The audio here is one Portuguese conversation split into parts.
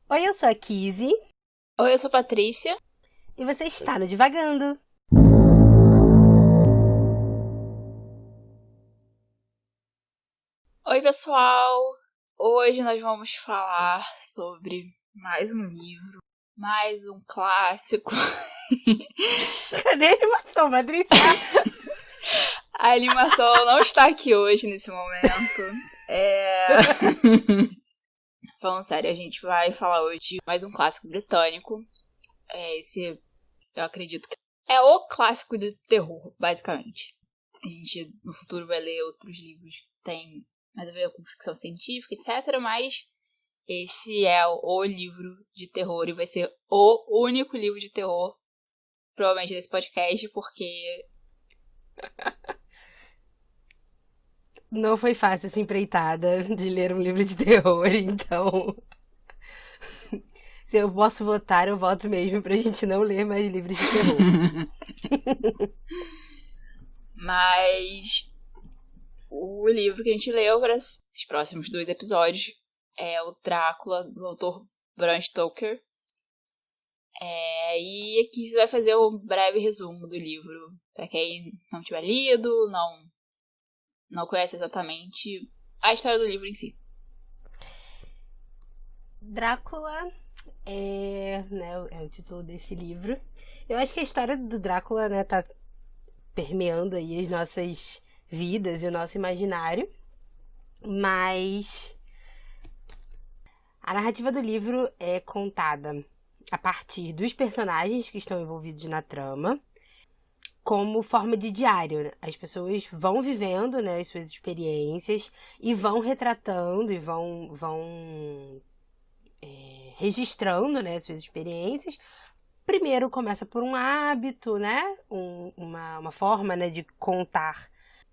Oi, eu sou a Kizzy Oi, eu sou Patrícia. e você está no Divagando. Oi, pessoal. Hoje nós vamos falar sobre mais um livro, mais um clássico. Cadê a animação, Patrícia? A animação não está aqui hoje, nesse momento. Falando sério, a gente vai falar hoje de mais um clássico britânico. Esse, eu acredito que é o clássico do terror, basicamente. A gente, no futuro, vai ler outros livros que têm mais a ver com ficção científica, etc. Mas esse é o livro de terror e vai ser o único livro de terror, provavelmente, desse podcast, porque Não foi fácil essa empreitada de ler um livro de terror, então. Se eu posso votar, eu voto mesmo pra gente não ler mais livros de terror. Mas o livro que a gente leu para os próximos 2 episódios é o Drácula, do autor Bram Stoker. E aqui você vai fazer um breve resumo do livro, para quem não tiver lido, não conhece exatamente a história do livro em si. Drácula é o título desse livro. Eu acho que a história do Drácula, né, tá permeando aí as nossas vidas e o nosso imaginário. Mas a narrativa do livro é contada a partir dos personagens que estão envolvidos na trama, como forma de diário, né? As pessoas vão vivendo, né, as suas experiências e vão retratando e vão registrando, né, as suas experiências. Primeiro começa por um hábito, né, uma forma, né, de contar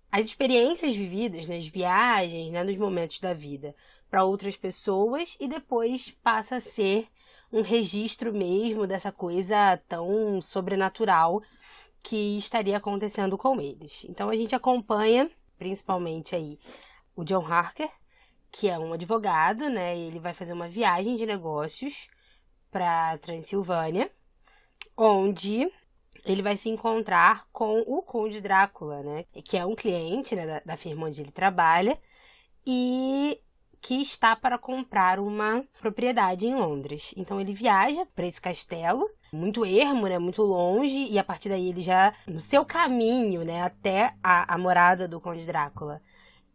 as experiências vividas nas viagens, né, nos momentos da vida para outras pessoas e depois passa a ser um registro mesmo dessa coisa tão sobrenatural que estaria acontecendo com eles. Então a gente acompanha principalmente aí o John Harker, que é um advogado, né? Ele vai fazer uma viagem de negócios para Transilvânia, onde ele vai se encontrar com o Conde Drácula, né? Que é um cliente, né, da firma onde ele trabalha e que está para comprar uma propriedade em Londres. Então ele viaja para esse castelo, muito ermo, né, muito longe, e a partir daí ele já, no seu caminho, né, até a morada do Conde Drácula,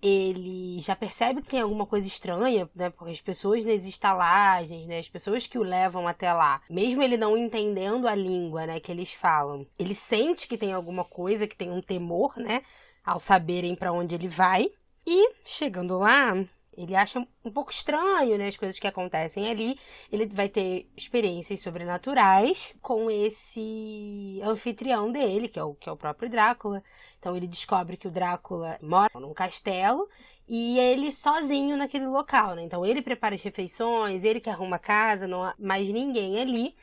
ele já percebe que tem alguma coisa estranha, né? Porque as pessoas nas estalagens, né? As pessoas que o levam até lá, mesmo ele não entendendo a língua, né, que eles falam, ele sente que tem alguma coisa, que tem um temor, né? Ao saberem para onde ele vai. E chegando lá, ele acha um pouco estranho, né, as coisas que acontecem ali. Ele vai ter experiências sobrenaturais com esse anfitrião dele, que é o próprio Drácula. Então ele descobre que o Drácula mora num castelo e ele sozinho naquele local, né? Então ele prepara as refeições, ele que arruma a casa, não há mais ninguém ali.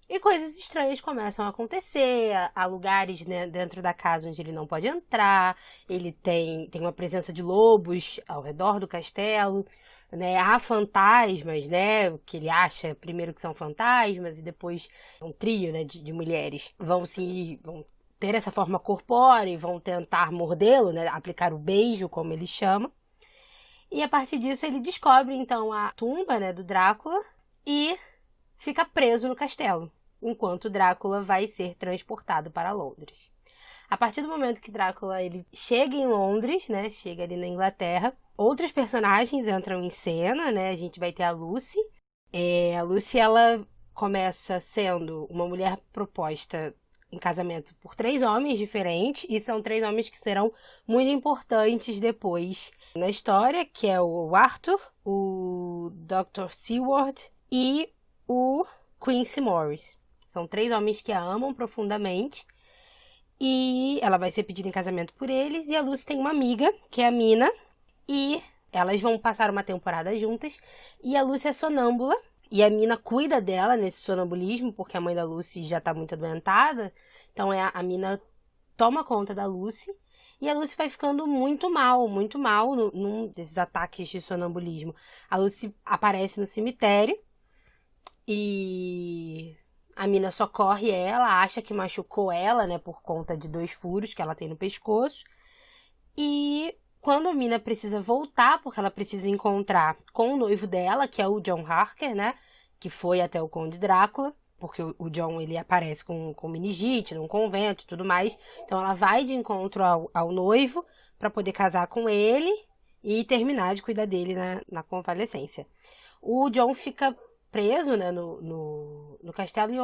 E coisas estranhas começam a acontecer, há lugares, né, dentro da casa onde ele não pode entrar, ele tem uma presença de lobos ao redor do castelo, né, há fantasmas, né, que ele acha primeiro que são fantasmas e depois um trio, né, de mulheres vão ter essa forma corpórea e vão tentar mordê-lo, né, aplicar o beijo, como ele chama. E a partir disso ele descobre então a tumba, né, do Drácula e fica preso no castelo, enquanto Drácula vai ser transportado para Londres. A partir do momento que Drácula ele chega em Londres, né, chega ali na Inglaterra, outros personagens entram em cena, né? A gente vai ter a Lucy. A Lucy ela começa sendo uma mulher proposta em casamento por 3 homens diferentes e são 3 homens que serão muito importantes depois na história, que é o Arthur, o Dr. Seward e o Quincy Morris. São 3 homens que a amam profundamente e ela vai ser pedida em casamento por eles. E a Lucy tem uma amiga, que é a Mina, e elas vão passar uma temporada juntas. E a Lucy é sonâmbula e a Mina cuida dela nesse sonambulismo, porque a mãe da Lucy já tá muito adoentada. Então a Mina toma conta da Lucy. E a Lucy vai ficando muito mal num desses ataques de sonambulismo. A Lucy aparece no cemitério E a mina socorre ela, acha que machucou ela, né, por conta de 2 furos que ela tem no pescoço. E quando a mina precisa voltar, porque ela precisa encontrar com o noivo dela, que é o John Harker, né, que foi até o Conde Drácula, porque o John ele aparece com meningite num convento e tudo mais. Então ela vai de encontro ao noivo para poder casar com ele e terminar de cuidar dele na convalescência. O John fica preso, né, no castelo e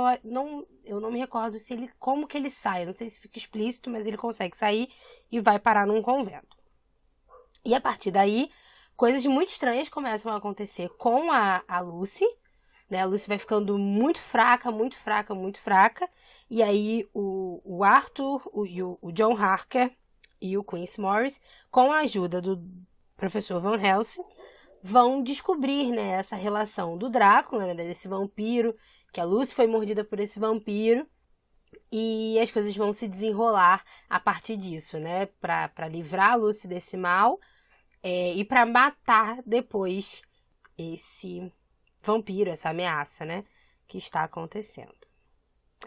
eu não me recordo se ele como que ele sai. Eu não sei se fica explícito, mas ele consegue sair e vai parar num convento. E a partir daí, coisas muito estranhas começam a acontecer com a Lucy, né? A Lucy vai ficando muito fraca, muito fraca, muito fraca. E aí o Arthur, o John Harker e o Quincy Morris, com a ajuda do professor Van Helsing, vão descobrir, né, essa relação do Drácula, né, desse vampiro, que a Lucy foi mordida por esse vampiro, e as coisas vão se desenrolar a partir disso, né, para livrar a Lucy desse mal e para matar depois esse vampiro, essa ameaça, né, que está acontecendo.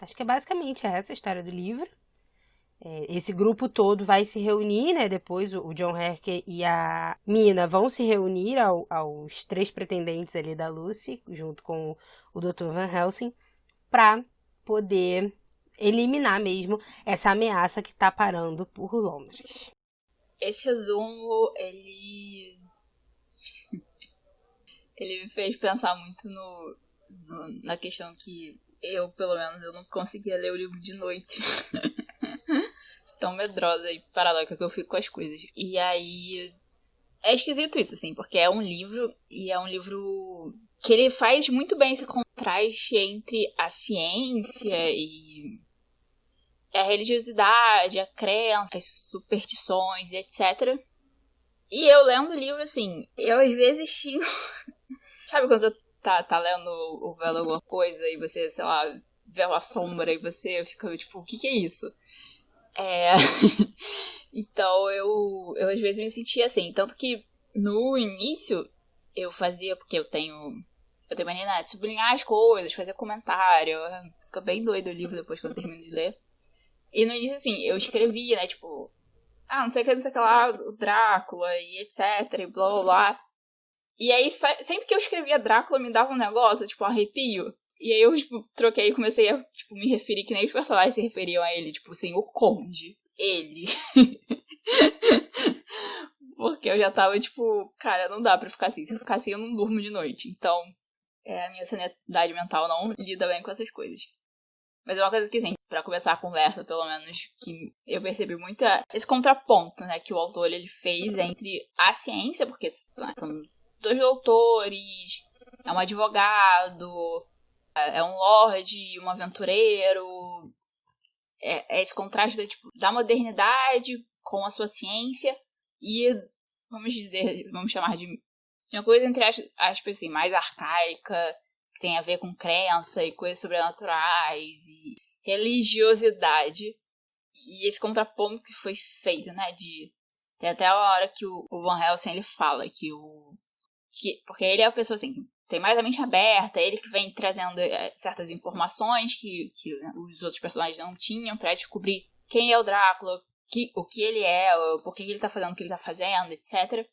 Acho que é basicamente essa a história do livro. Esse grupo todo vai se reunir, né? Depois o John Harker e a Mina vão se reunir aos 3 pretendentes ali da Lucy, junto com o Dr. Van Helsing, para poder eliminar mesmo essa ameaça que está parando por Londres. Esse resumo, ele me fez pensar muito na questão que eu, pelo menos, eu não conseguia ler o livro de noite. Tão medrosa e paranoica que eu fico com as coisas. E aí é esquisito isso, assim, porque é um livro e é um livro que ele faz muito bem esse contraste entre a ciência e a religiosidade, a crença, as superstições, etc. E eu lendo o livro, assim, eu às vezes tinha... Sabe quando você tá lendo ou vendo alguma coisa e você, sei lá, vê uma sombra e você fica tipo, o que é isso? Então eu às vezes me sentia assim. Tanto que no início eu fazia, porque eu tenho mania de sublinhar as coisas, fazer comentário. Fica bem doido o livro depois que eu termino de ler. E no início, assim, eu escrevia, né, tipo, não sei o que lá, o Drácula e etc, e blá blá blá. E aí, sempre que eu escrevia Drácula, me dava um negócio, tipo, um arrepio. E aí eu, tipo, troquei e comecei a, tipo, me referir que nem os personagens se referiam a ele. Tipo assim, o Conde. Ele. Porque eu já tava, tipo, cara, não dá pra ficar assim. Se eu ficar assim, eu não durmo de noite. Então, a minha sanidade mental não lida bem com essas coisas. Mas é uma coisa que, assim, pra começar a conversa, pelo menos, que eu percebi muito esse contraponto, né, que o autor, ele fez entre a ciência, porque são 2 doutores, é um advogado, é um lorde, um aventureiro. É esse contraste da modernidade com a sua ciência e, vamos chamar de uma coisa entre aspas, assim, mais arcaica, que tem a ver com crença e coisas sobrenaturais e religiosidade. E esse contraponto que foi feito, né, tem até a hora que o Van Helsing, ele fala porque ele é a pessoa, assim, tem mais a mente aberta, ele que vem trazendo certas informações que os outros personagens não tinham pra descobrir quem é o Drácula, o que ele é, por que ele tá fazendo o que ele tá fazendo, etc.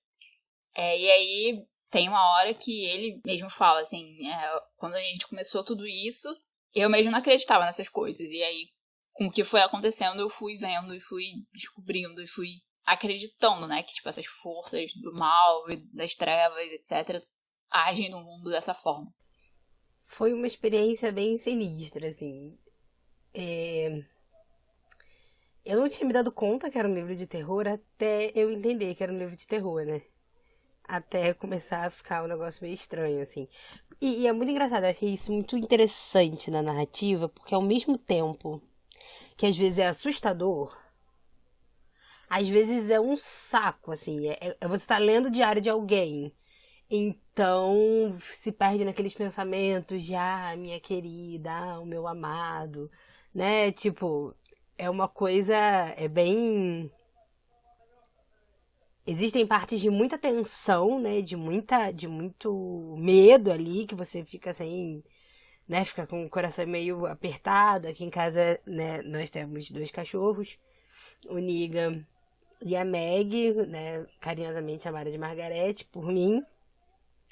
E aí tem uma hora que ele mesmo fala, assim, quando a gente começou tudo isso, eu mesmo não acreditava nessas coisas. E aí, com o que foi acontecendo, eu fui vendo e fui descobrindo e fui acreditando, né, que tipo, essas forças do mal e das trevas, etc., agem no mundo dessa forma. Foi uma experiência bem sinistra, assim. Eu não tinha me dado conta que era um livro de terror até eu entender que era um livro de terror, né? Até começar a ficar um negócio meio estranho, assim. E é muito engraçado, eu achei isso muito interessante na narrativa, porque ao mesmo tempo que às vezes é assustador, às vezes é um saco, assim. Você tá lendo o diário de alguém. Então, se perde naqueles pensamentos de, minha querida, o meu amado, né? Tipo, é uma coisa, bem... Existem partes de muita tensão, né? De muito medo ali, que você fica sem né, fica com o coração meio apertado. Aqui em casa, né, nós temos 2 cachorros, o Niga e a Meg, né, carinhosamente chamada de Margarete por mim.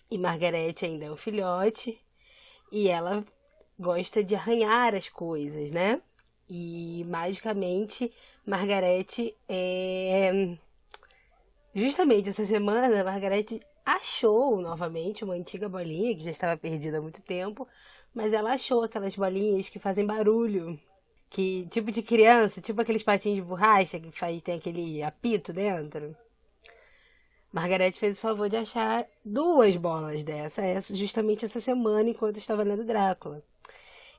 E Margarete ainda é um filhote e ela gosta de arranhar as coisas, né? E magicamente Margarete justamente essa semana, a Margarete achou novamente uma antiga bolinha que já estava perdida há muito tempo, mas ela achou aquelas bolinhas que fazem barulho, que tipo de criança, tipo aqueles patinhos de borracha que tem aquele apito dentro. Margarete fez o favor de achar 2 bolas justamente essa semana, enquanto eu estava lendo Drácula.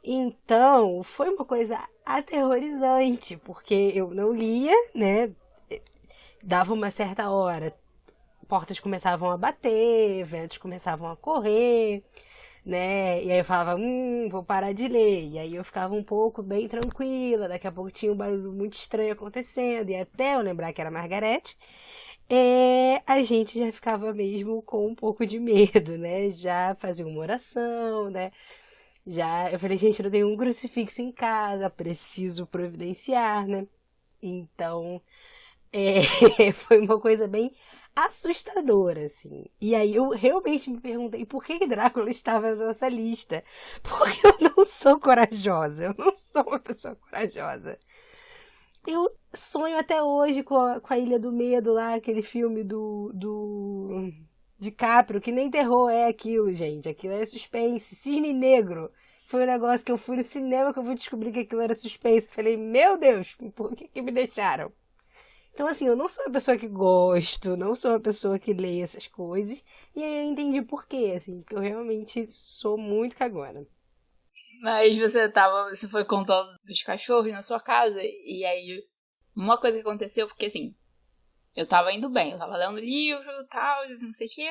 Então, foi uma coisa aterrorizante, porque eu não lia, né? Dava uma certa hora, portas começavam a bater, ventos começavam a correr, né? E aí eu falava, vou parar de ler. E aí eu ficava um pouco bem tranquila, daqui a pouco tinha um barulho muito estranho acontecendo, e até eu lembrar que era Margarete, a gente já ficava mesmo com um pouco de medo, né? Já fazia uma oração, né? Já eu falei, gente, eu tenho um crucifixo em casa, preciso providenciar, né? Então, foi uma coisa bem assustadora, assim. E aí eu realmente me perguntei por que Drácula estava na nossa lista. Porque eu não sou corajosa, eu não sou uma pessoa corajosa. Eu sonho até hoje com a Ilha do Medo lá, aquele filme do DiCaprio, que nem terror é aquilo, gente. Aquilo é suspense. Cisne Negro. Foi um negócio que eu fui no cinema que eu fui descobrir que aquilo era suspense. Falei, meu Deus, por que me deixaram? Então, assim, eu não sou uma pessoa que gosto, não sou uma pessoa que lê essas coisas. E aí eu entendi por quê, assim, que eu realmente sou muito cagona. Mas você foi contando dos cachorros na sua casa, e aí uma coisa que aconteceu, porque assim, eu tava indo bem, eu tava lendo livro e tal, não sei o quê,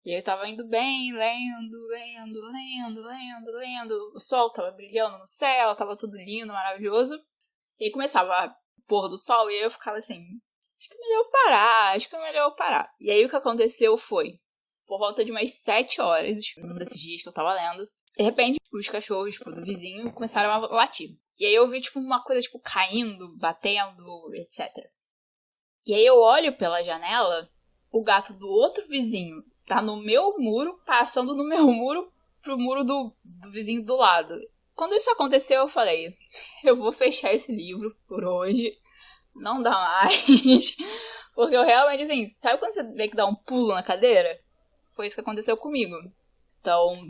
e eu tava indo bem, lendo, o sol tava brilhando no céu, tava tudo lindo, maravilhoso, e aí começava o pôr do sol, e aí eu ficava assim, acho que é melhor eu parar. E aí o que aconteceu foi, por volta de umas 7 horas, um desses dias que eu tava lendo, de repente, os cachorros, tipo, do vizinho começaram a latir. E aí eu vi, tipo, uma coisa, tipo, caindo, batendo, etc. E aí eu olho pela janela, o gato do outro vizinho tá no meu muro, passando no meu muro pro muro do vizinho do lado. Quando isso aconteceu, eu falei, eu vou fechar esse livro por hoje, não dá mais. Porque eu realmente, assim, sabe quando você vê que dá um pulo na cadeira? Foi isso que aconteceu comigo. Então...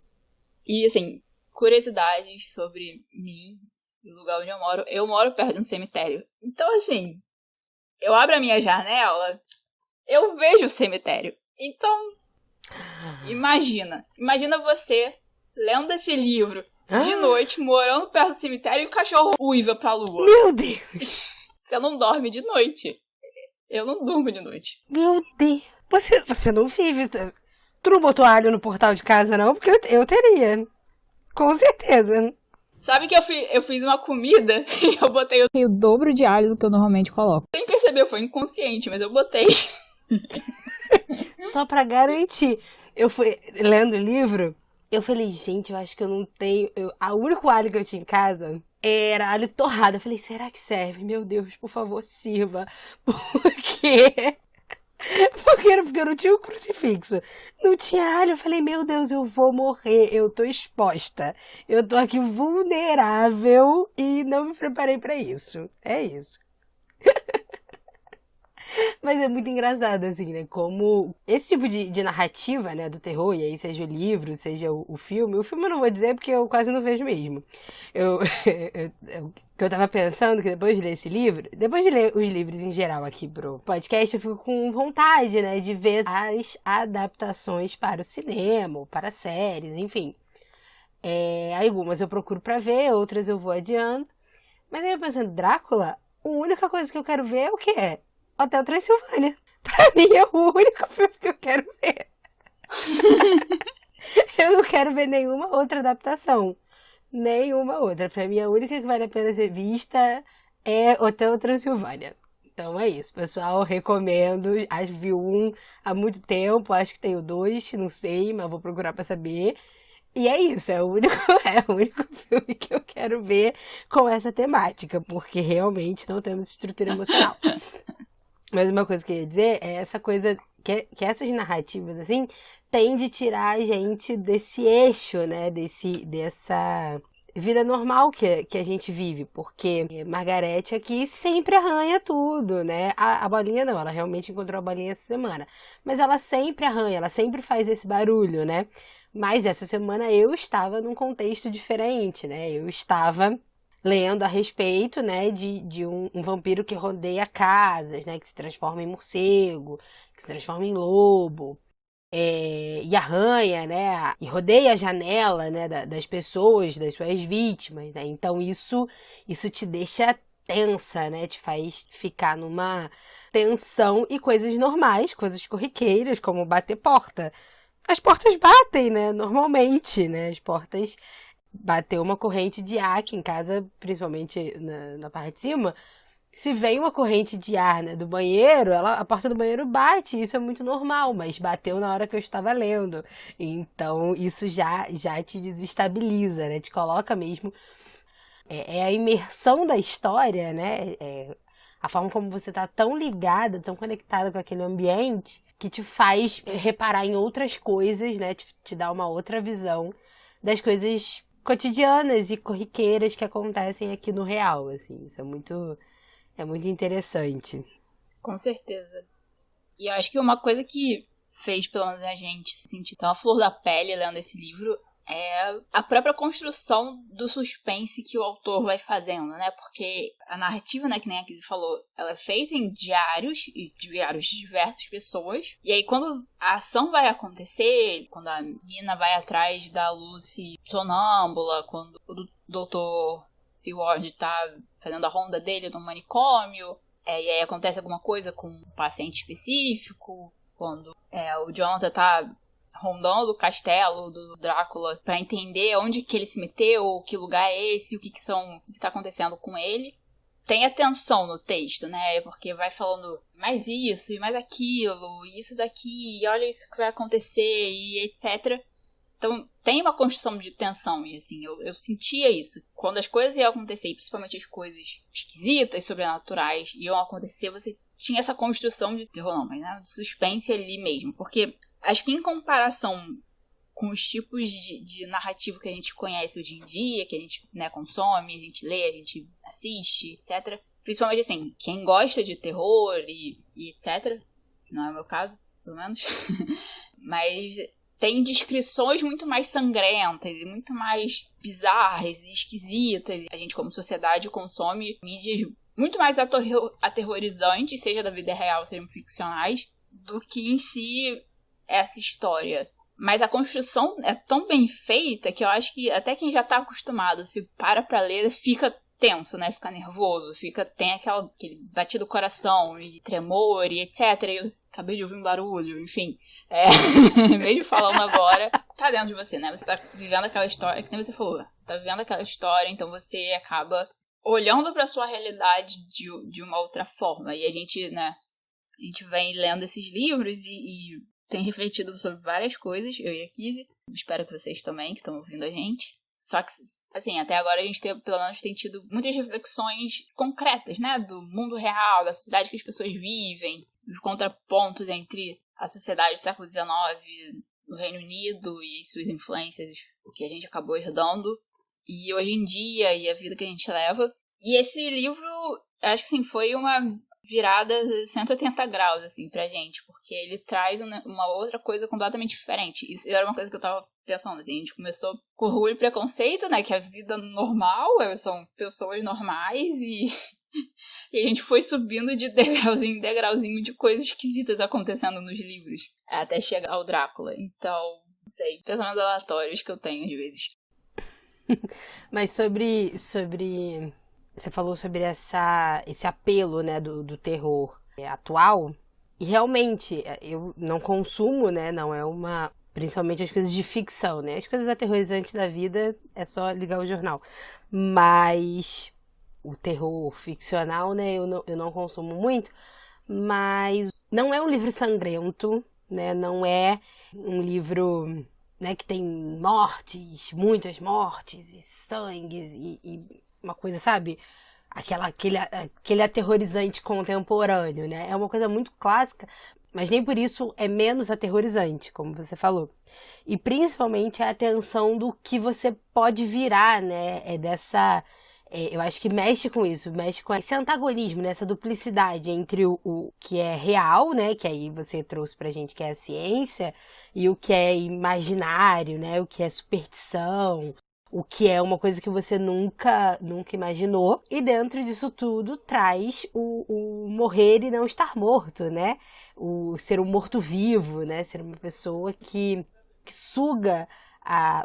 E, assim, curiosidades sobre mim e o lugar onde eu moro. Eu moro perto de um cemitério. Então, assim, eu abro a minha janela, eu vejo o cemitério. Então, imagina você lendo esse livro de noite, morando perto do cemitério, e o cachorro uiva pra lua. Meu Deus! Você não dorme de noite. Eu não durmo de noite. Meu Deus! Você não vive... Tu não botou alho no portal de casa, não? Porque eu teria. Com certeza. Sabe que eu fiz uma comida e eu botei o dobro de alho do que eu normalmente coloco. Sem perceber, foi inconsciente, mas eu botei. Só pra garantir. Eu fui lendo o livro, eu falei, gente, eu acho que eu não tenho... O único alho que eu tinha em casa era alho torrado. Eu falei, será que serve? Meu Deus, por favor, sirva. Porque eu não tinha o crucifixo. Não tinha alho. Eu falei, meu Deus, eu vou morrer. Eu tô exposta. Eu tô aqui vulnerável e não me preparei pra isso. É isso. Mas é muito engraçado, assim, né? Como esse tipo de narrativa, né, do terror, e aí seja o livro, seja o filme. O filme eu não vou dizer porque eu quase não vejo mesmo. Que eu tava pensando que depois de ler esse livro, depois de ler os livros em geral aqui pro podcast, eu fico com vontade, né, de ver as adaptações para o cinema, ou para séries, enfim. Algumas eu procuro pra ver, outras eu vou adiando. Mas aí eu pensando, Drácula, a única coisa que eu quero ver é o quê? Hotel Transilvânia. Pra mim é o único filme que eu quero ver. Eu não quero ver nenhuma outra adaptação. Nenhuma outra. Pra mim a única que vale a pena ser vista é Hotel Transilvânia. Então é isso, pessoal. Recomendo. Vi um há muito tempo. Acho que tem o 2, não sei, mas vou procurar pra saber. E é isso, é o único, é o único filme que eu quero ver com essa temática, porque realmente não temos estrutura emocional. Mas uma coisa que eu ia dizer é essa coisa, que essas narrativas, assim, têm de tirar a gente desse eixo, né, dessa vida normal que a gente vive, porque Margarete aqui sempre arranha tudo, né? A bolinha não, ela realmente encontrou a bolinha essa semana, mas ela sempre arranha, ela sempre faz esse barulho, né? Mas essa semana eu estava num contexto diferente, né? Eu estava lendo a respeito, né, de um vampiro que rodeia casas, né, que se transforma em morcego, que se transforma em lobo, e arranha, né, e rodeia a janela, né, das pessoas, das suas vítimas, né. Então isso te deixa tensa, né, te faz ficar numa tensão e coisas normais, coisas corriqueiras, como bater porta. As portas batem, né, normalmente, né, as portas bateu uma corrente de ar aqui em casa, principalmente na parte de cima. Se vem uma corrente de ar, né, do banheiro, a porta do banheiro bate, isso é muito normal, mas bateu na hora que eu estava lendo. Então isso já te desestabiliza, né? Te coloca mesmo. É a imersão da história, né? A forma como você está tão ligada, tão conectada com aquele ambiente, que te faz reparar em outras coisas, né? Te dá uma outra visão das coisas cotidianas e corriqueiras que acontecem aqui no real, assim. Isso é muito interessante. Com certeza. E eu acho que uma coisa que fez, pelo menos, a gente se sentir tão à flor da pele lendo esse livro é a própria construção do suspense que o autor vai fazendo, né? Porque a narrativa, né, que nem a Kizzy falou, ela é feita em diários, e diários de diversas pessoas. E aí, quando a ação vai acontecer, quando a Mina vai atrás da Lucy sonâmbula, quando o Dr. Seward tá fazendo a ronda dele no manicômio, e aí acontece alguma coisa com um paciente específico, quando o Jonathan tá rondando o castelo do Drácula pra entender onde que ele se meteu, que lugar é esse, o que tá acontecendo com ele. Tem atenção no texto, né? Porque vai falando mais isso e mais aquilo, e isso daqui, e olha isso que vai acontecer, e etc. Então tem uma construção de tensão, e assim, eu sentia isso. Quando as coisas iam acontecer, principalmente as coisas esquisitas, sobrenaturais, iam acontecer, você tinha essa construção de terror, não, mas né, suspense ali mesmo. Porque acho que em comparação com os tipos de narrativa que a gente conhece hoje em dia, que a gente, né, consome, a gente lê, a gente assiste, etc. Principalmente assim, quem gosta de terror e etc. Não é o meu caso, pelo menos. Mas tem descrições muito mais sangrentas e muito mais bizarras e esquisitas. A gente, como sociedade, consome mídias muito mais aterrorizantes, seja da vida real, sejam ficcionais, do que em si essa história. Mas a construção é tão bem feita que eu acho que até quem já tá acostumado, se pra ler, fica tenso, né? Fica nervoso, tem aquele batido coração e tremor e etc. E eu acabei de ouvir um barulho, enfim. Mesmo falando agora, tá dentro de você, né? Você tá vivendo aquela história, que nem você falou, você tá vivendo aquela história, então você acaba olhando pra sua realidade de uma outra forma. E a gente, né, a gente vem lendo esses livros e tem refletido sobre várias coisas, eu e a Kizzy. Espero que vocês também, que estão ouvindo a gente. Só que, assim, até agora a gente pelo menos tem tido muitas reflexões concretas, né? Do mundo real, da sociedade que as pessoas vivem, os contrapontos entre a sociedade do século XIX no Reino Unido e suas influências, o que a gente acabou herdando, e hoje em dia, e a vida que a gente leva. E esse livro, acho que, assim, foi uma virada 180 graus, assim, pra gente, porque ele traz uma outra coisa completamente diferente. Isso era uma coisa que eu tava pensando, assim, a gente começou com orgulho e preconceito, né, que a vida normal, são pessoas normais, e a gente foi subindo de degrauzinho em degrauzinho de coisas esquisitas acontecendo nos livros, até chegar ao Drácula. Então, não sei, pensamentos aleatórios que eu tenho às vezes. Mas sobre você falou sobre esse apelo, né, do terror atual. E realmente, eu não consumo, né, não é uma... Principalmente as coisas de ficção, né? As coisas aterrorizantes da vida é só ligar o jornal. Mas o terror ficcional, né, eu não consumo muito. Mas não é um livro sangrento, né? Não é um livro né, que tem mortes, muitas mortes e sangues e uma coisa, sabe? Aquele aterrorizante contemporâneo, né? É uma coisa muito clássica, mas nem por isso é menos aterrorizante, como você falou. E principalmente a atenção do que você pode virar, né? Eu acho que mexe com isso, mexe com esse antagonismo, né? Essa duplicidade entre o que é real, né? Que aí você trouxe pra gente que é a ciência, e o que é imaginário, né? O que é superstição, o que é uma coisa que você nunca imaginou. E dentro disso tudo traz o morrer e não estar morto, né? O ser um morto-vivo, né? Ser uma pessoa que suga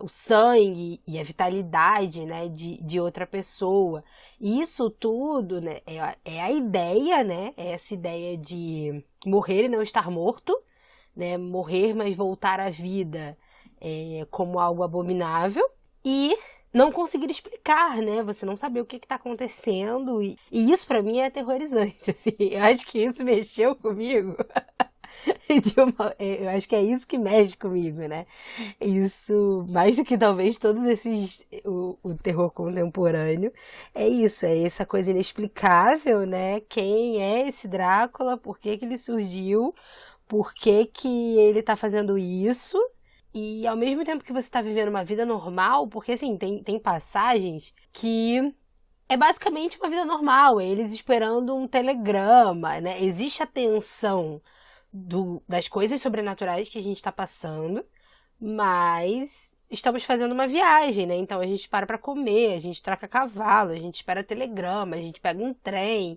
o sangue e a vitalidade, né, de outra pessoa. E isso tudo, né, é a ideia, né? É essa ideia de morrer e não estar morto, né? Morrer, mas voltar à vida como algo abominável. E não conseguir explicar, né? Você não saber o que está acontecendo. E isso para mim é aterrorizante. Assim. Eu acho que isso mexeu comigo. Eu acho que é isso que mexe comigo, né? Isso, mais do que talvez todos esses. O terror contemporâneo. É isso, é essa coisa inexplicável, né? Quem é esse Drácula? Por que que ele surgiu? Por que que ele tá fazendo isso? E ao mesmo tempo que você está vivendo uma vida normal, porque assim, tem passagens que é basicamente uma vida normal, é eles esperando um telegrama, né? Existe a tensão das coisas sobrenaturais que a gente está passando, mas estamos fazendo uma viagem, né? Então a gente para comer, a gente troca cavalo, a gente espera telegrama, a gente pega um trem,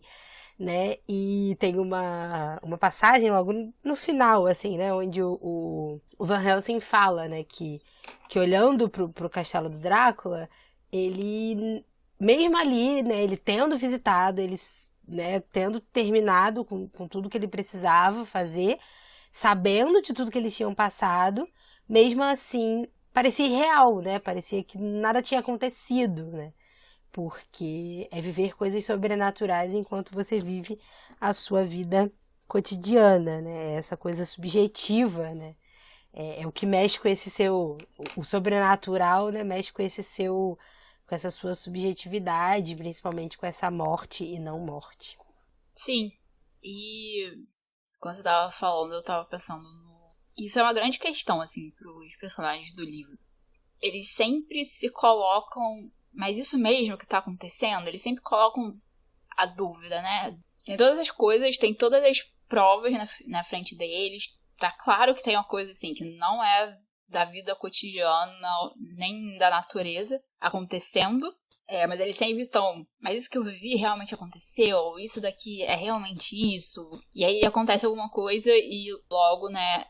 né? E tem uma passagem logo no final, assim, né? Onde o Van Helsing fala, né? Que olhando pro castelo do Drácula, ele, mesmo ali, né? Ele tendo visitado, ele, né? Tendo terminado com tudo que ele precisava fazer, sabendo de tudo que eles tinham passado, mesmo assim, parecia irreal, né? Parecia que nada tinha acontecido, né? Porque é viver coisas sobrenaturais enquanto você vive a sua vida cotidiana, né? Essa coisa subjetiva, né? É o que mexe com esse seu... O sobrenatural, né? Mexe com esse seu... Com essa sua subjetividade, principalmente com essa morte e não morte. Sim. E quando você tava falando, eu tava pensando no... Isso é uma grande questão, assim, pros personagens do livro. Eles sempre se colocam... Mas isso mesmo que tá acontecendo? Eles sempre colocam a dúvida, né? Tem todas as coisas, tem todas as provas na frente deles. Tá claro que tem uma coisa, assim, que não é da vida cotidiana, nem da natureza, acontecendo. Mas eles sempre estão... Mas isso que eu vivi realmente aconteceu? Isso daqui é realmente isso? E aí acontece alguma coisa e logo, né,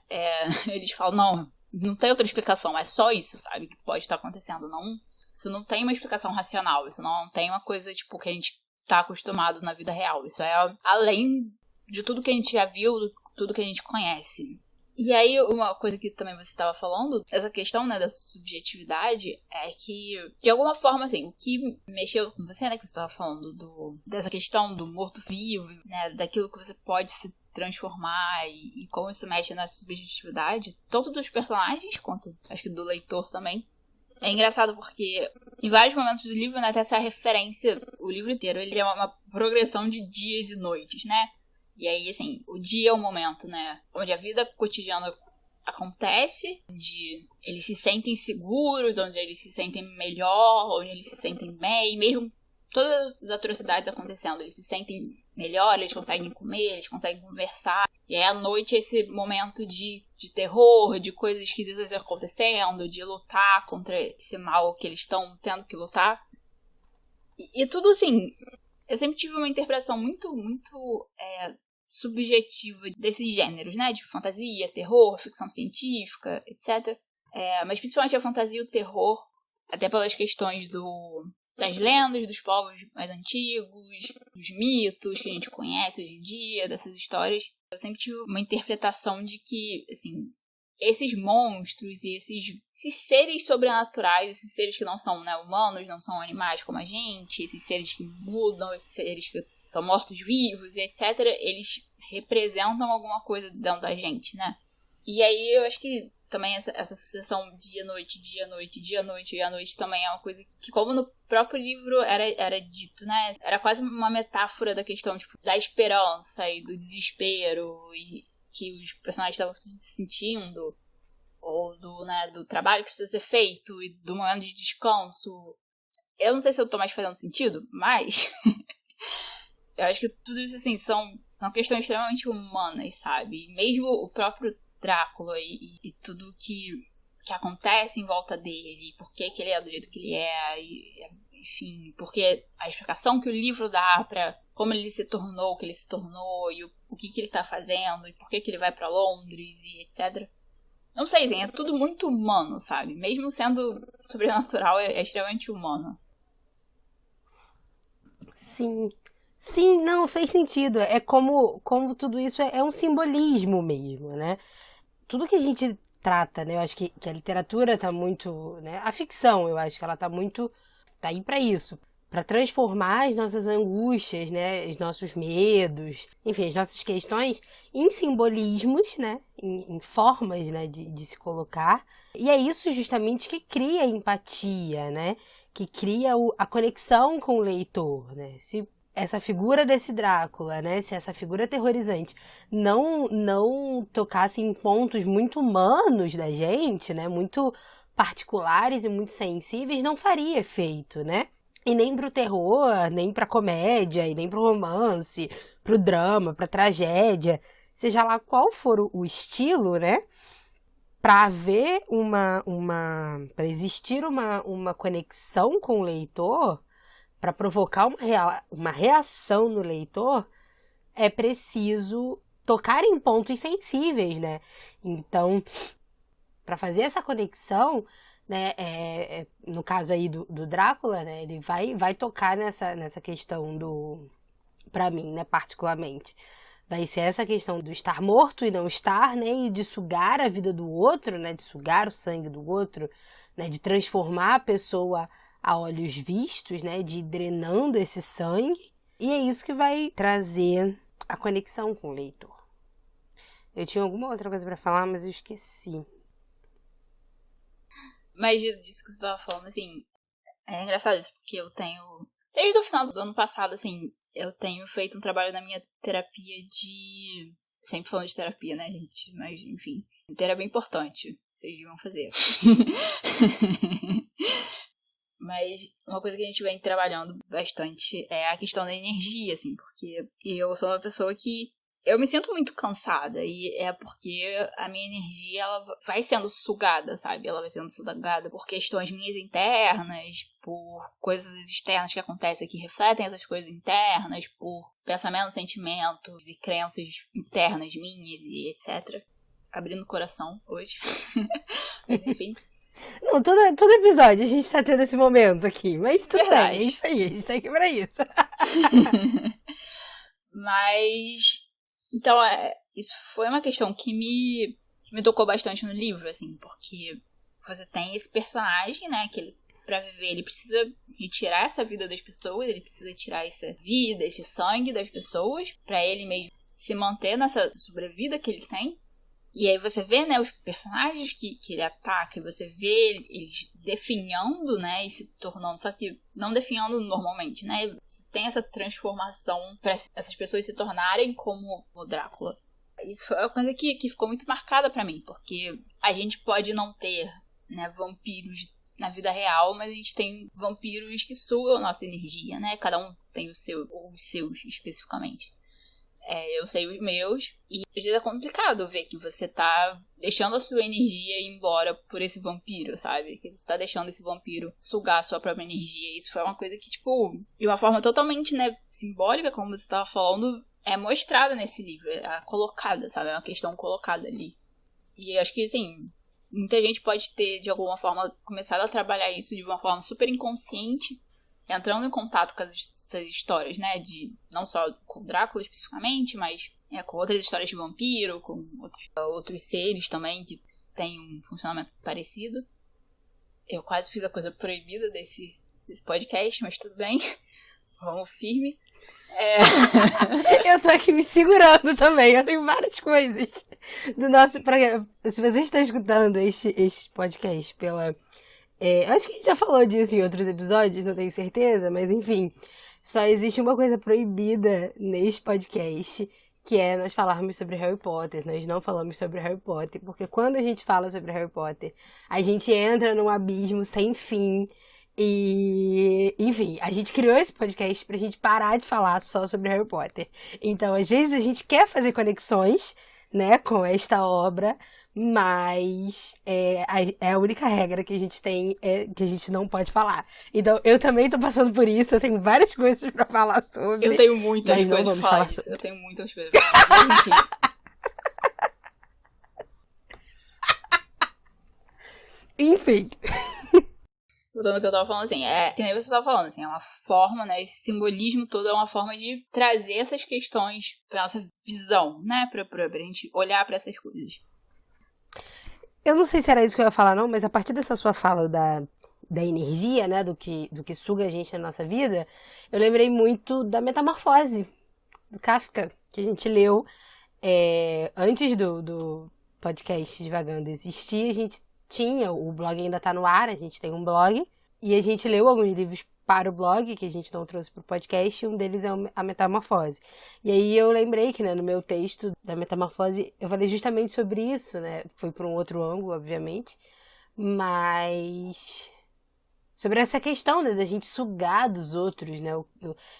eles falam, não tem outra explicação, é só isso, sabe, que pode estar acontecendo. Isso não tem uma explicação racional, isso não tem uma coisa, tipo, que a gente tá acostumado na vida real. Isso é além de tudo que a gente já viu, tudo que a gente conhece. E aí, uma coisa que também você estava falando, essa questão, né, da subjetividade, é que, de alguma forma, assim, o que mexeu com você, né, que você estava falando dessa questão do morto-vivo, né, daquilo que você pode se transformar e como isso mexe na subjetividade, tanto dos personagens quanto, acho que do leitor também. É engraçado porque em vários momentos do livro, né, tem essa referência, o livro inteiro, ele é uma progressão de dias e noites, né? E aí, assim, o dia é o momento, né, onde a vida cotidiana acontece, onde eles se sentem seguros, onde eles se sentem melhor, onde eles se sentem bem, mesmo todas as atrocidades acontecendo, eles se sentem melhor, eles conseguem comer, eles conseguem conversar. E aí, à noite, esse momento de terror, de coisas esquisitas acontecendo, de lutar contra esse mal que eles estão tendo que lutar. E tudo, assim, eu sempre tive uma interpretação muito, muito subjetiva desses gêneros, né? De fantasia, terror, ficção científica, etc. Mas principalmente a fantasia e o terror, até pelas questões das lendas, dos povos mais antigos, dos mitos que a gente conhece hoje em dia, dessas histórias. Eu sempre tive uma interpretação de que, assim, esses monstros e esses seres sobrenaturais, esses seres que não são, né, humanos, não são animais como a gente, esses seres que mudam, esses seres que são mortos-vivos e etc., eles representam alguma coisa dentro da gente, né? E aí eu acho que também essa sucessão dia-noite, dia-noite, dia-noite e à noite também é uma coisa que, como no próprio livro era dito, né? Era quase uma metáfora da questão, tipo, da esperança e do desespero e que os personagens estavam sentindo, ou do trabalho que precisa ser feito e do momento de descanso. Eu não sei se eu tô mais fazendo sentido, mas eu acho que tudo isso, assim, são questões extremamente humanas, sabe? E mesmo o próprio Drácula e tudo que acontece em volta dele, por que ele é do jeito que ele é, e, enfim, porque a explicação que o livro dá pra como ele se tornou o que ele se tornou, e o que ele tá fazendo, e por que ele vai pra Londres, e etc. Não sei, assim, é tudo muito humano, sabe? Mesmo sendo sobrenatural, é extremamente humano. Sim. Sim, não, fez sentido. É como tudo isso é um simbolismo mesmo, né? Tudo que a gente trata, né? Eu acho que a literatura tá muito, né? A ficção, eu acho que ela tá muito, tá aí para isso, para transformar as nossas angústias, né? Os nossos medos, enfim, as nossas questões em simbolismos, né? Em formas, né? De se colocar. E é isso justamente que cria empatia, né? Que cria a conexão com o leitor, né? Se essa figura desse Drácula, né? Se essa figura aterrorizante não tocasse em pontos muito humanos da gente, né? Muito particulares e muito sensíveis, não faria efeito, né? E nem pro terror, nem pra comédia, e nem pro romance, pro drama, pra tragédia, seja lá qual for o estilo, né? Para haver para existir uma conexão com o leitor, para provocar uma reação no leitor, é preciso tocar em pontos sensíveis, né? Então, para fazer essa conexão, né, no caso aí do Drácula, né, ele vai tocar nessa questão para mim, né, particularmente. Vai ser essa questão do estar morto e não estar, né, e de sugar a vida do outro, né, de sugar o sangue do outro, né, de transformar a pessoa a olhos vistos, né, de ir drenando esse sangue. E é isso que vai trazer a conexão com o leitor. Eu tinha alguma outra coisa para falar, mas eu esqueci. Mas disso que você tava falando, assim, é engraçado isso, porque eu tenho... Desde o final do ano passado, assim, eu tenho feito um trabalho na minha terapia de... Sempre falando de terapia, né, gente? Mas, enfim, terapia é importante. Vocês vão fazer. Mas uma coisa que a gente vem trabalhando bastante é a questão da energia, assim, porque eu sou uma pessoa que eu me sinto muito cansada, e é porque a minha energia ela vai sendo sugada, sabe? Ela vai sendo sugada por questões minhas internas, por coisas externas que acontecem que refletem essas coisas internas, por pensamentos, sentimentos e crenças internas minhas e etc. Abrindo o coração hoje. Mas enfim. Não, todo episódio a gente tá tendo esse momento aqui, mas tudo Verdade. bem, é isso aí, a gente tá aqui pra isso. Mas... Então, isso foi uma questão que me tocou bastante no livro, assim, porque você tem esse personagem, né, que ele, pra viver, ele precisa retirar essa vida das pessoas, ele precisa tirar essa vida, esse sangue das pessoas, pra ele mesmo se manter nessa sobrevida que ele tem. E aí você vê, né, os personagens que ele ataca, e você vê eles definhando, né, e se tornando, só que não definhando normalmente, né, você tem essa transformação para essas pessoas se tornarem como o Drácula. Isso é uma coisa que ficou muito marcada pra mim, porque a gente pode não ter, né, vampiros na vida real, mas a gente tem vampiros que sugam a nossa energia, né, cada um tem os seus especificamente. Eu sei os meus, e às vezes é complicado ver que você tá deixando a sua energia ir embora por esse vampiro, sabe? Que você tá deixando esse vampiro sugar a sua própria energia. Isso foi uma coisa que, tipo, de uma forma totalmente, né, simbólica, como você tava falando, é mostrada nesse livro, é colocada, sabe? É uma questão colocada ali. E eu acho que, assim, muita gente pode ter, de alguma forma, começado a trabalhar isso de uma forma super inconsciente, entrando em contato com essas histórias, né, de não só com Drácula especificamente, mas com outras histórias de vampiro, com outros seres também que têm um funcionamento parecido. Eu quase fiz a coisa proibida desse podcast, mas tudo bem, vamos firme. Eu tô aqui me segurando também. Eu tenho várias coisas do nosso programa. Se você está escutando este podcast pela... acho que a gente já falou disso em outros episódios, não tenho certeza, mas enfim. Só existe uma coisa proibida neste podcast, que é nós falarmos sobre Harry Potter. Nós não falamos sobre Harry Potter, porque quando a gente fala sobre Harry Potter, a gente entra num abismo sem fim. E, enfim, a gente criou esse podcast pra gente parar de falar só sobre Harry Potter. Então, às vezes a gente quer fazer conexões, né, com esta obra, mas é a única regra que a gente tem é que a gente não pode falar. Então, eu também tô passando por isso, eu tenho várias coisas pra falar sobre. Eu tenho muitas mas não coisas vamos pra falar falar disso. sobre. Eu tenho muitas coisas pra falar. Mas, enfim. Enfim. Voltando ao que eu tava falando, assim, que nem você tava falando, assim, é uma forma, né, esse simbolismo todo é uma forma de trazer essas questões pra nossa visão, né, pra gente olhar pra essas coisas. Eu não sei se era isso que eu ia falar, não, mas a partir dessa sua fala da energia, né, do que suga a gente na nossa vida, eu lembrei muito da Metamorfose, do Kafka, que a gente leu antes do podcast Divagando existir. A gente tinha, o blog ainda tá no ar, a gente tem um blog, e a gente leu alguns livros para o blog, que a gente não trouxe para o podcast, e um deles é a Metamorfose. E aí eu lembrei que, né, no meu texto da Metamorfose, eu falei justamente sobre isso, né, foi por um outro ângulo, obviamente, mas sobre essa questão, né, da gente sugar dos outros, né,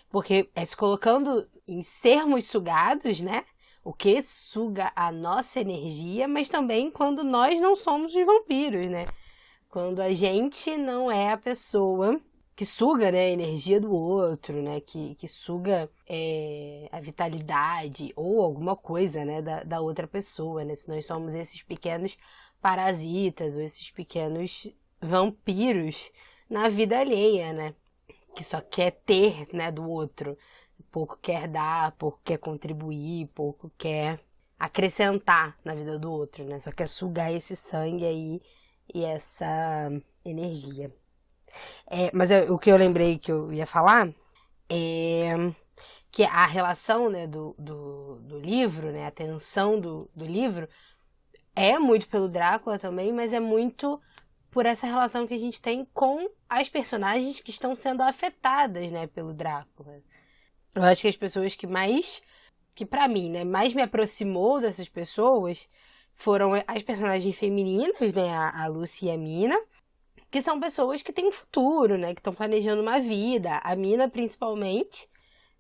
porque se colocando em sermos sugados, né, o que suga a nossa energia, mas também quando nós não somos os vampiros, né? Quando a gente não é a pessoa que suga, né, a energia do outro, né? Que suga a vitalidade ou alguma coisa, né, da outra pessoa, né? Se nós somos esses pequenos parasitas ou esses pequenos vampiros na vida alheia, né? Que só quer ter, né, do outro. Pouco quer dar, pouco quer contribuir, pouco quer acrescentar na vida do outro, né? Só quer sugar esse sangue aí e essa energia. Mas o que eu lembrei que eu ia falar é que a relação, né, do livro, né, a tensão do livro é muito pelo Drácula também, mas é muito por essa relação que a gente tem com as personagens que estão sendo afetadas, né, pelo Drácula. Eu acho que as pessoas que pra mim, né, mais me aproximou dessas pessoas foram as personagens femininas, né, a Lucy e a Mina, que são pessoas que têm um futuro, né, que estão planejando uma vida. A Mina, principalmente,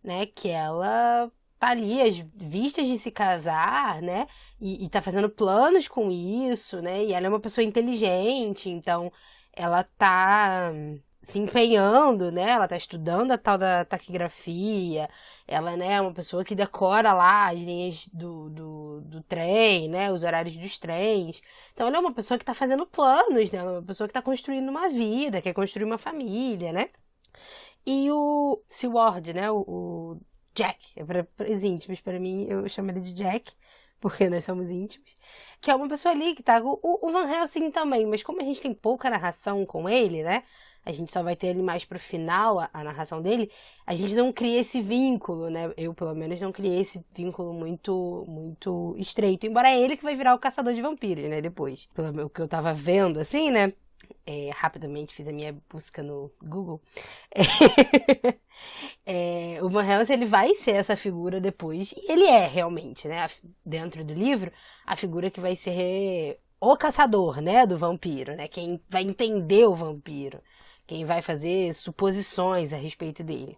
né, que ela tá ali às vistas de se casar, né, e tá fazendo planos com isso, né, e ela é uma pessoa inteligente, então ela tá se empenhando, né? Ela tá estudando a tal da taquigrafia. Ela, né, é uma pessoa que decora lá as linhas do trem, né? Os horários dos trens. Então ela é uma pessoa que tá fazendo planos, né? Ela é uma pessoa que tá construindo uma vida, quer construir uma família, né? E o Seward, né? O Jack, para os íntimos, para mim, eu chamo ele de Jack, porque nós somos íntimos. Que é uma pessoa ali que tá... O Van Helsing também, mas como a gente tem pouca narração com ele, né? A gente só vai ter ele mais pro final, a narração dele, a gente não cria esse vínculo, né? Eu, pelo menos, não criei esse vínculo muito, muito estreito. Embora é ele que vai virar o caçador de vampiros, né? Depois. Pelo que eu tava vendo, assim, né? Rapidamente fiz a minha busca no Google. O Van Helsing, ele vai ser essa figura depois. E ele é, realmente, né? Dentro do livro, a figura que vai ser o caçador, né? Do vampiro, né? Quem vai entender o vampiro. Quem vai fazer suposições a respeito dele.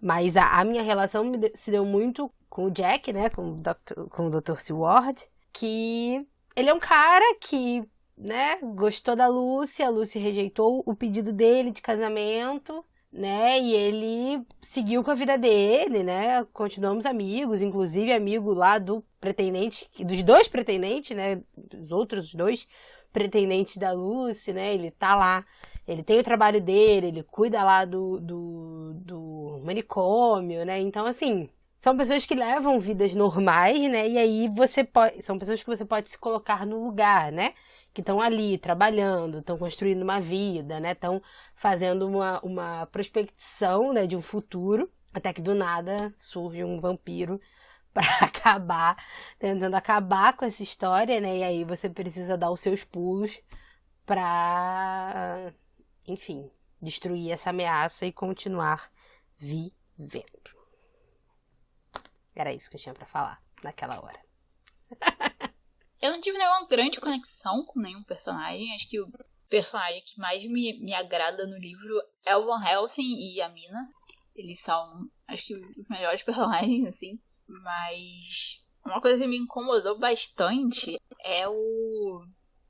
Mas a minha relação se deu muito com o Jack, né? Com o Dr. Seward. Que ele é um cara que, né, gostou da Lucy. A Lucy rejeitou o pedido dele de casamento, né? E ele seguiu com a vida dele, né? Continuamos amigos, inclusive amigo lá do pretendente, dos dois pretendentes, né? Dos outros dois pretendentes da Lucy, né? Ele tá lá. Ele tem o trabalho dele, ele cuida lá do manicômio, né? Então, assim, são pessoas que levam vidas normais, né? E aí são pessoas que você pode se colocar no lugar, né? Que estão ali trabalhando, estão construindo uma vida, né? Estão fazendo uma prospecção, né, de um futuro. Até que do nada surge um vampiro pra tentando acabar com essa história, né? E aí você precisa dar os seus pulos pra, enfim, destruir essa ameaça e continuar vivendo. Era isso que eu tinha pra falar naquela hora. Eu não tive nenhuma grande conexão com nenhum personagem. Acho que o personagem que mais me agrada no livro é o Van Helsing e a Mina. Eles são, acho que, os melhores personagens, assim. Mas uma coisa que me incomodou bastante é o...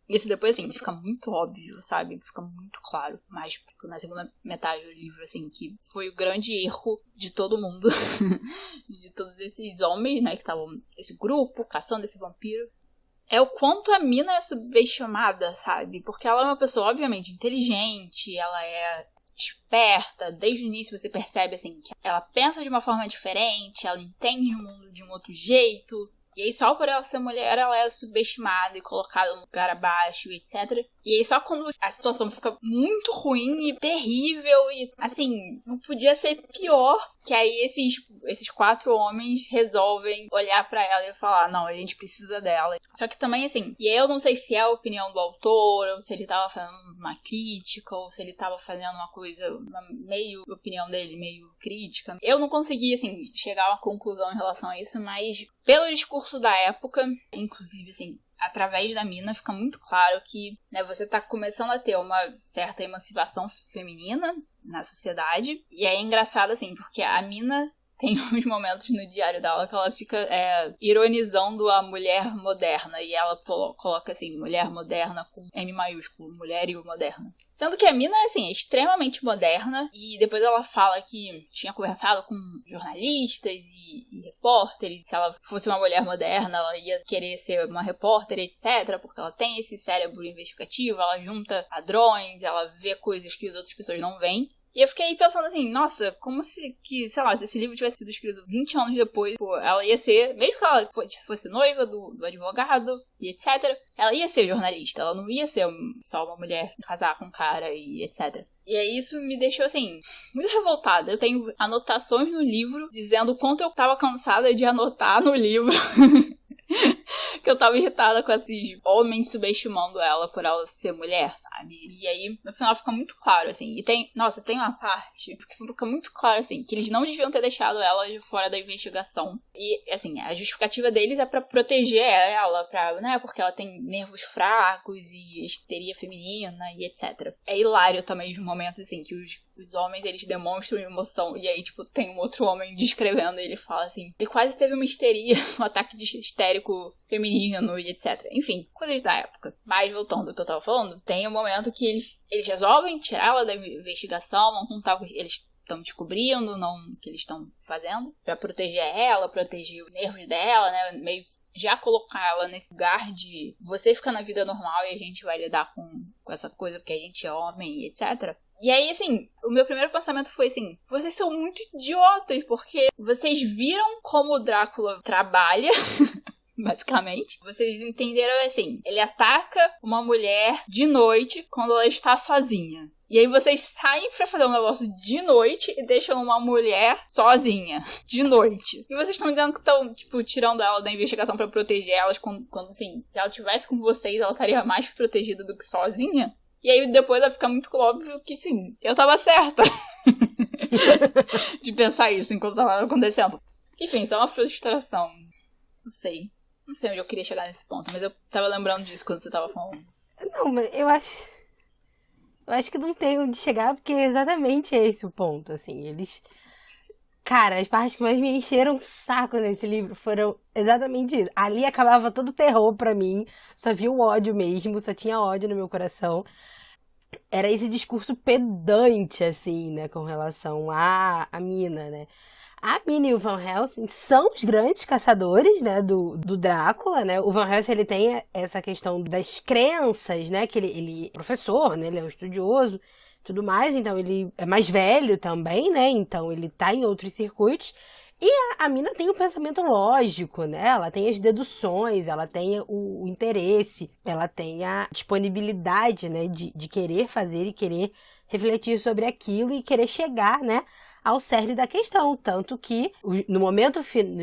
Isso depois, assim, fica muito óbvio, sabe? Fica muito claro. Mas na segunda metade do livro, assim, que foi o grande erro de todo mundo. De todos esses homens, né, que estavam... Esse grupo, caçando esse vampiro. É o quanto a Mina é subestimada, sabe? Porque ela é uma pessoa, obviamente, inteligente. Ela é esperta. Desde o início você percebe, assim, que ela pensa de uma forma diferente. Ela entende o mundo de um outro jeito. E aí só por ela ser mulher, ela é subestimada e colocada no lugar abaixo, etc. E aí só quando a situação fica muito ruim e terrível e, assim, não podia ser pior, que aí esses 4 homens resolvem olhar pra ela e falar, não, a gente precisa dela. Só que também, assim, e aí eu não sei se é a opinião do autor, ou se ele tava fazendo uma crítica, ou se ele tava fazendo uma coisa, meio opinião dele, meio crítica. Eu não consegui, assim, chegar a uma conclusão em relação a isso, mas pelo discurso da época, inclusive, assim, através da Mina, fica muito claro que, né, você tá começando a ter uma certa emancipação feminina na sociedade. E é engraçado, assim, porque a Mina tem uns momentos no diário dela que ela fica ironizando a mulher moderna. E ela coloca, assim, mulher moderna com M maiúsculo, mulher e o moderna. Sendo que a Mina é, assim, extremamente moderna. E depois ela fala que tinha conversado com jornalistas e repórteres. Se ela fosse uma mulher moderna, ela ia querer ser uma repórter, etc. Porque ela tem esse cérebro investigativo, ela junta padrões, ela vê coisas que as outras pessoas não veem. E eu fiquei pensando assim, nossa, como se esse livro tivesse sido escrito 20 anos depois, pô, ela ia ser, mesmo que ela fosse noiva do advogado e etc, ela ia ser jornalista, ela não ia ser só uma mulher casar com um cara e etc. E aí isso me deixou, assim, muito revoltada. Eu tenho anotações no livro dizendo o quanto eu tava cansada de anotar no livro. Que eu tava irritada com esses homens subestimando ela por ela ser mulher, sabe? E aí, no final, fica muito claro, assim. E tem uma parte que fica muito claro, assim, que eles não deviam ter deixado ela de fora da investigação. E, assim, a justificativa deles é pra proteger ela, né? Porque ela tem nervos fracos e histeria feminina e etc. É hilário também de um momento, assim, que os homens, eles demonstram emoção. E aí, tipo, tem um outro homem descrevendo e ele fala assim, ele quase teve uma histeria, um ataque de histérico feminino e etc. Enfim, coisas da época. Mas, voltando ao que eu tava falando, tem um momento que eles resolvem tirar ela da investigação, vão contar o que eles estão descobrindo, não o que eles estão fazendo, pra proteger ela, proteger os nervos dela, né, meio já colocar ela nesse lugar de você fica na vida normal e a gente vai lidar com essa coisa porque a gente é homem e etc. E aí, assim, o meu primeiro pensamento foi assim, vocês são muito idiotas, porque vocês viram como o Drácula trabalha, basicamente. Vocês entenderam, assim, ele ataca uma mulher de noite quando ela está sozinha. E aí vocês saem pra fazer um negócio de noite e deixam uma mulher sozinha, de noite. E vocês estão dizendo que estão, tipo, tirando ela da investigação pra proteger elas quando, assim, se ela estivesse com vocês, ela estaria mais protegida do que sozinha? E aí depois vai ficar muito óbvio que, sim, eu tava certa de pensar isso enquanto tava acontecendo. Enfim, isso é uma frustração. Não sei onde eu queria chegar nesse ponto, mas eu tava lembrando disso quando você tava falando. Não, mas eu acho que não tem onde chegar, porque exatamente esse o ponto, assim, eles... Cara, as partes que mais me encheram o saco nesse livro foram exatamente isso. Ali acabava todo o terror pra mim, só via o ódio mesmo, só tinha ódio no meu coração. Era esse discurso pedante, assim, né, com relação à Mina, né. A Mina e o Van Helsing são os grandes caçadores, né, do Drácula, né. O Van Helsing, ele tem essa questão das crenças, né, que ele é professor, né, ele é um estudioso, tudo mais, então ele é mais velho também, né, então ele tá em outros circuitos. E a Mina tem o pensamento lógico, né, ela tem as deduções, ela tem o interesse, ela tem a disponibilidade, né, de querer fazer e querer refletir sobre aquilo e querer chegar, né, ao cerne da questão, tanto que nos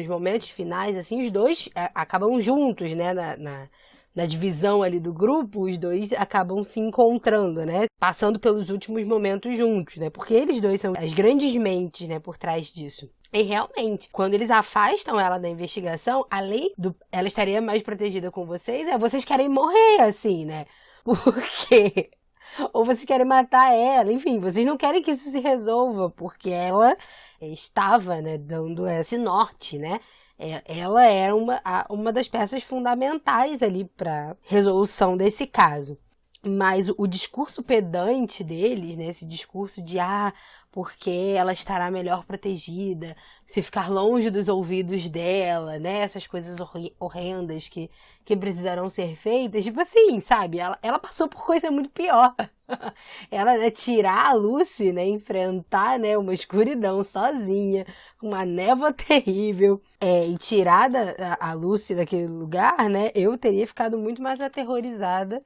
momentos finais, assim, os dois acabam juntos, né, na divisão ali do grupo, os dois acabam se encontrando, né, passando pelos últimos momentos juntos, né, porque eles dois são as grandes mentes, né, por trás disso. E realmente, quando eles afastam ela da investigação, além do ela estaria mais protegida com vocês, vocês querem morrer, assim, né, porque... Ou vocês querem matar ela, enfim, vocês não querem que isso se resolva, porque ela estava, né, dando esse norte, né? Ela era uma das peças fundamentais ali para resolução desse caso. Mas o discurso pedante deles, né, esse discurso de porque ela estará melhor protegida, se ficar longe dos ouvidos dela, né, essas coisas horrendas que precisarão ser feitas, tipo assim, sabe, ela passou por coisa muito pior. Ela, né, tirar a Lucy, né, enfrentar, né, uma escuridão sozinha, uma névoa terrível, e tirar a Lucy daquele lugar, né, eu teria ficado muito mais aterrorizada,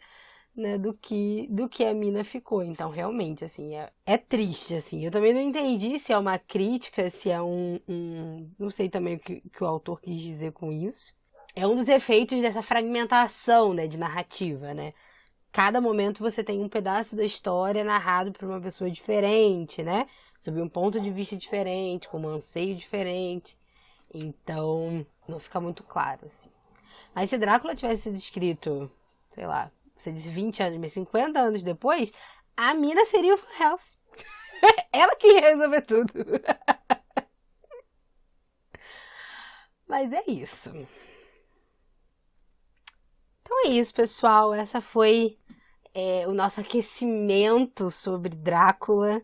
né, do que a mina ficou. Então, realmente, assim, é triste, assim. Eu também não entendi se é uma crítica, se é não sei também o que o autor quis dizer com isso. É um dos efeitos dessa fragmentação, né, de narrativa, né? Cada momento você tem um pedaço da história narrado por uma pessoa diferente, né? Sob um ponto de vista diferente, com um anseio diferente. Então, não fica muito claro, assim. Mas se Drácula tivesse sido escrito, sei lá, você disse 20 anos, mas 50 anos depois, a mina seria o Van Helsing. Ela que ia resolver tudo. Mas é isso. Então é isso, pessoal. Essa foi o nosso aquecimento sobre Drácula,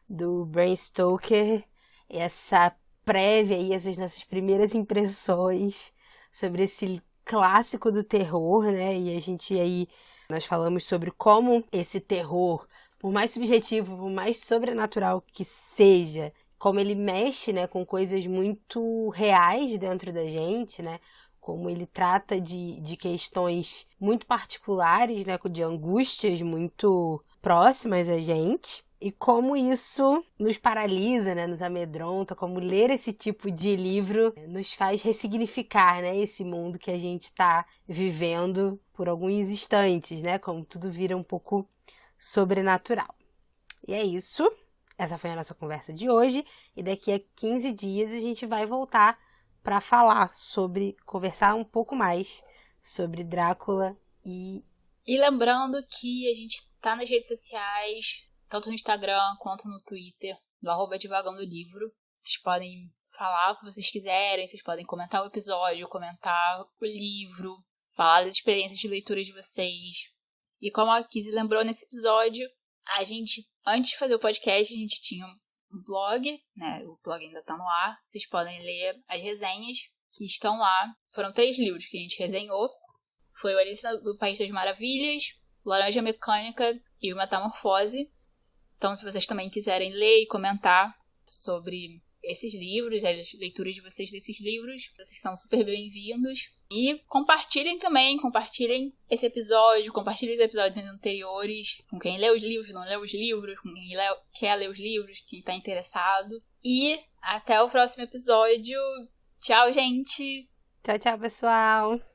do Bram Stoker. Essa prévia aí, essas nossas primeiras impressões sobre esse clássico do terror, né? E a gente aí... Nós falamos sobre como esse terror, por mais subjetivo, por mais sobrenatural que seja, como ele mexe, né, com coisas muito reais dentro da gente, né? Como ele trata de questões muito particulares, né, de angústias muito próximas a gente. E como isso nos paralisa, né, nos amedronta, como ler esse tipo de livro nos faz ressignificar, né, esse mundo que a gente está vivendo por alguns instantes, né, como tudo vira um pouco sobrenatural. E é isso, essa foi a nossa conversa de hoje, e daqui a 15 dias a gente vai voltar para conversar um pouco mais sobre Drácula e... E lembrando que a gente tá nas redes sociais... Tanto no Instagram quanto no Twitter, no @divagandolivro. Vocês podem falar o que vocês quiserem, vocês podem comentar o episódio, comentar o livro, falar das experiências de leitura de vocês. E como a Kizzy lembrou nesse episódio, a gente, antes de fazer o podcast, a gente tinha um blog, né? O blog ainda tá no ar. Vocês podem ler as resenhas que estão lá. Foram 3 livros que a gente resenhou. Foi o Alice no País das Maravilhas, Laranja Mecânica e o Metamorfose. Então, se vocês também quiserem ler e comentar sobre esses livros, as leituras de vocês desses livros, vocês são super bem-vindos. E compartilhem esse episódio, compartilhem os episódios anteriores com quem lê os livros, não lê os livros, com quem quer ler os livros, quem está interessado. E até o próximo episódio. Tchau, gente! Tchau, tchau, pessoal!